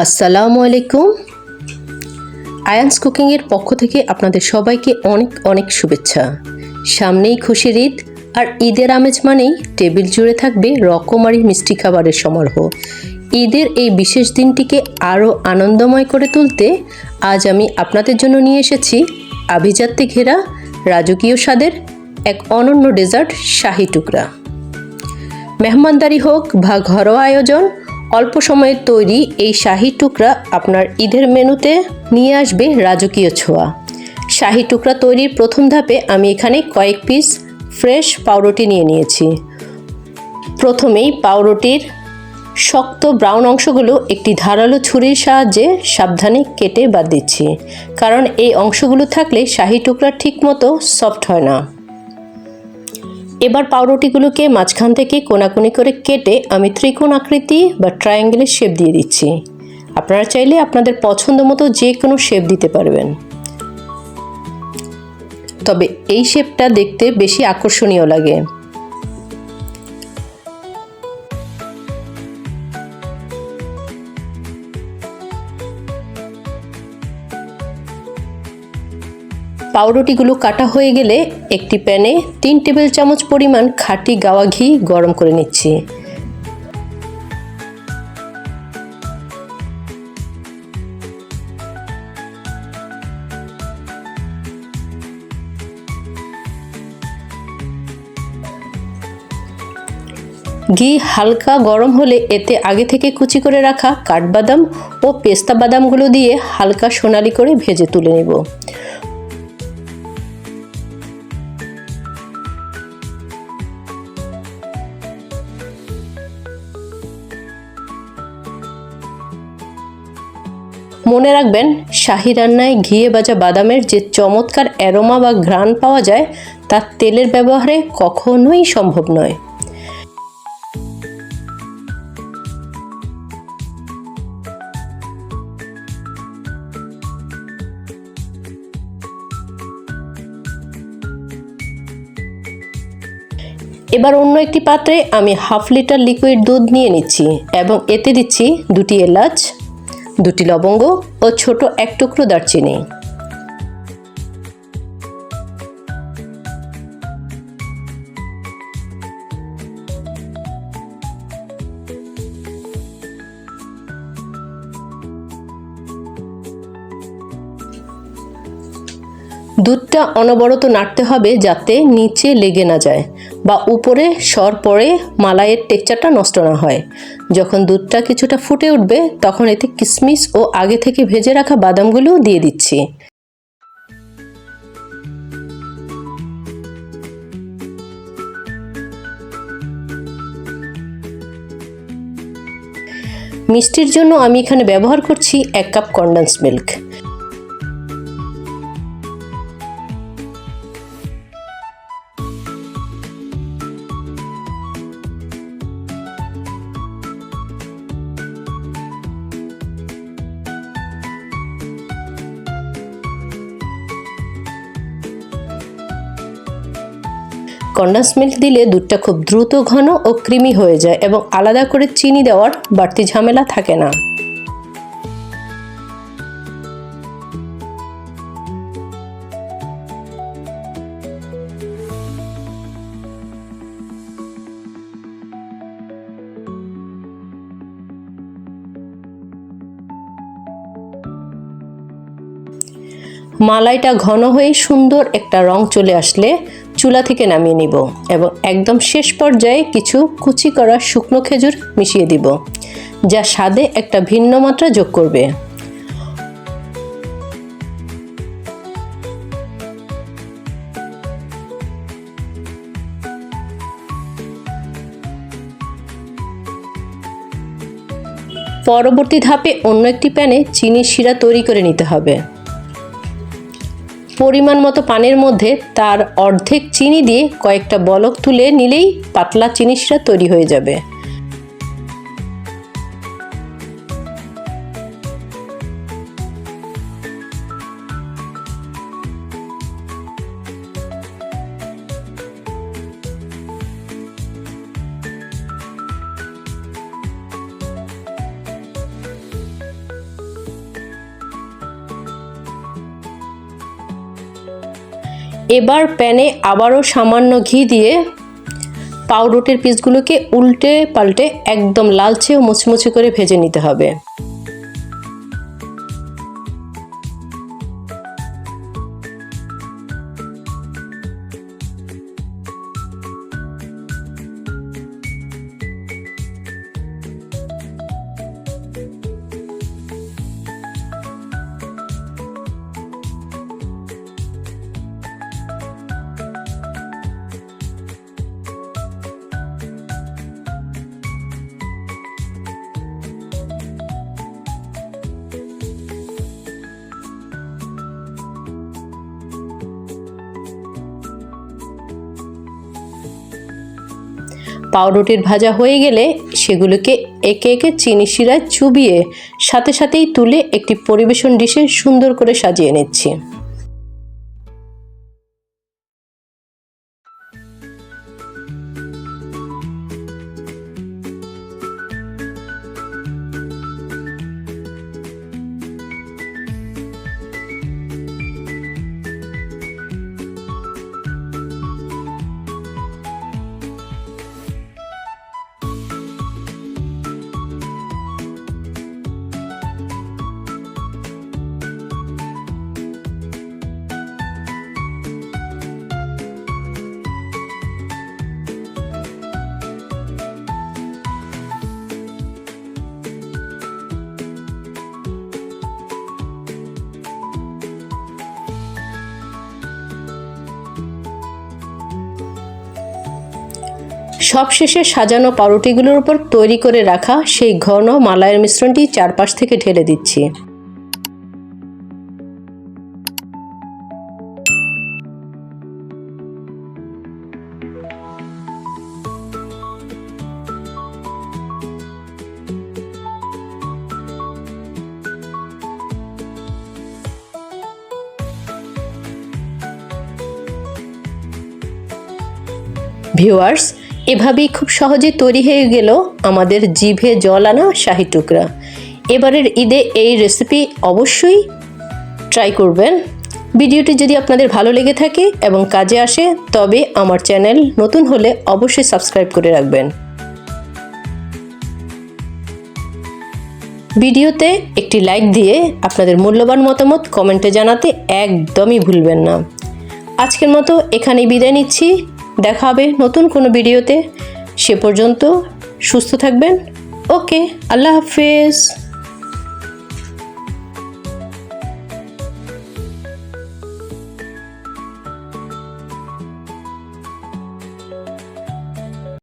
আসসালামু আলাইকুম। আয়ান্স কুকিংয়ের পক্ষ থেকে আপনাদের সবাইকে অনেক অনেক শুভেচ্ছা। সামনেই খুশির ঈদ, আর ঈদের আমেজ মানেই টেবিল জুড়ে থাকবে রকমারি মিষ্টি খাবারের সমারোহ। ঈদের এই বিশেষ দিনটিকে আরও আনন্দময় করে তুলতে আজ আমি আপনাদের জন্য নিয়ে এসেছি আভিজাত্যে ঘেরা রাজকীয় স্বাদের এক অনন্য ডেজার্ট শাহী টুকরা। মেহমানদারি হোক বা ঘরোয়া আয়োজন, অল্প সময়ের তৈরি এই শাহী টুকরা আপনার ঈদের মেনুতে নিয়ে আসবে রাজকীয় ছোঁয়া। শাহী টুকরা তৈরির প্রথম ধাপে আমি এখানে কয়েক পিস ফ্রেশ পাউরুটি নিয়ে নিয়েছি। প্রথমেই পাউরুটির শক্ত ব্রাউন অংশগুলো একটি ধারালো ছুরির সাহায্যে সাবধানে কেটে বাদ দিচ্ছি, কারণ এই অংশগুলো থাকলে শাহী টুকরা ঠিকমতো সফট হয় না। এবার পাউরুটিগুলোকে মাঝখান থেকে কোনাকুনি করে কেটে আমি ত্রিকোণ আকৃতি বা ট্রায়াঙ্গেলের শেপ দিয়ে দিচ্ছি। আপনারা চাইলে আপনাদের পছন্দ মতো যে কোনো শেপ দিতে পারবেন, তবে এই শেপটা দেখতে বেশি আকর্ষণীয় লাগে। পাউরুটিগুলো কাটা হয়ে গেলে একটি প্যানে 3 টেবিল চামচ পরিমাণ খাঁটি গাওয়া ঘি গরম করে নিচ্ছি। ঘি হালকা গরম হলে এতে আগে থেকে কুচি করে রাখা কাঠবাদাম ও পেস্তা বাদামগুলো দিয়ে হালকা সোনালি করে ভেজে তুলে নেব। মনে রাখবেন, শাহী রান্নায় ঘিয়ে ভাজা বাদামের যে চমৎকার অ্যারোমা বা ঘ্রাণ পাওয়া যায় তা তেলের ব্যবহারে কখনোই সম্ভব নয়। এবার অন্য একটি পাত্রে আমি 1/2 লিটার লিকুইড দুধ নিয়ে নিচ্ছি এবং এতে দিচ্ছি 2টি এলাচ, 2টি লবঙ্গ ও ছোট এক টুকরো দারচিনি। দুধটা অনবরত নাড়তে হবে যাতে নিচে লেগে না যায় বা উপরে সর পড়ে মালাইয়ের টেক্সচারটা নষ্ট না হয়। যখন দুধটা কিছুটা ফুটে উঠবে তখন এতে কিশমিশ ও আগে থেকে ভেজে রাখা বাদামগুলো দিয়ে দিচ্ছি। মিষ্টির জন্য আমি এখানে ব্যবহার করছি 1 cup condense milk. Condense milk দিলে দুধটা খুব দ্রুত ঘন ও ক্রিমি হয়ে যায় এবং আলাদা করে চিনি দেওয়ার বাড়তি ঝামেলা থাকে না। মালাইটা ঘন হয়ে সুন্দর একটা রং চলে আসলে চুলা থেকে নামিয়ে নিব এবং একদম শেষ পর্যায়ে কিছু কুচি করা শুকনো খেজুর মিশিয়ে দিব, যা স্বাদে একটা ভিন্ন মাত্রা যোগ করবে। পরবর্তী ধাপে অন্য একটি প্যানে চিনির শিরা তৈরি করে নিতে হবে। পরিমাণ মতো পানির মধ্যে তার অর্ধেক চিনি দিয়ে কয়েকটা বলক তুলে নিলেই পাতলা চিনি শিরা তৈরি হয়ে যাবে। এবার প্যানে আবারও সামান্য ঘি দিয়ে পাউরুটির পিসগুলোকে উল্টে পাল্টে একদম লালচে ও মুচমুচে করে ভেজে নিতে হবে। পাউরুটির ভাজা হয়ে গেলে সেগুলোকে একে একে চিনি শিরায় চুবিয়ে সাথে সাথেই তুলে একটি পরিবেশন ডিশে সুন্দর করে সাজিয়ে নিচ্ছি। সবশেষে সাজানো পাউরুটিগুলোর উপর তৈরি করে রাখা সেই ঘন মালাইয়ের মিশ্রণটি চারপাশ থেকে ঢেলে দিচ্ছি। ভিউয়ার্স, এভাবেই খুব সহজে তৈরি হয়ে গেল আমাদের জিভে জল আনা শাহী টুকরা। এবারের ঈদে এই রেসিপি অবশ্যই ট্রাই করবেন। ভিডিওটি যদি আপনাদের ভালো লেগে থাকে এবং কাজে আসে তবে আমার চ্যানেল নতুন হলে অবশ্যই সাবস্ক্রাইব করে রাখবেন। ভিডিওতে একটি লাইক দিয়ে আপনাদের মূল্যবান মতামত কমেন্টে জানাতে একদমই ভুলবেন না। আজকের মতো এখানেই বিদায় নিচ্ছি। দেখা হবে নতুন কোনো ভিডিওতে। সে পর্যন্ত সুস্থ থাকবেন। ওকে, আল্লাহ হাফেজ।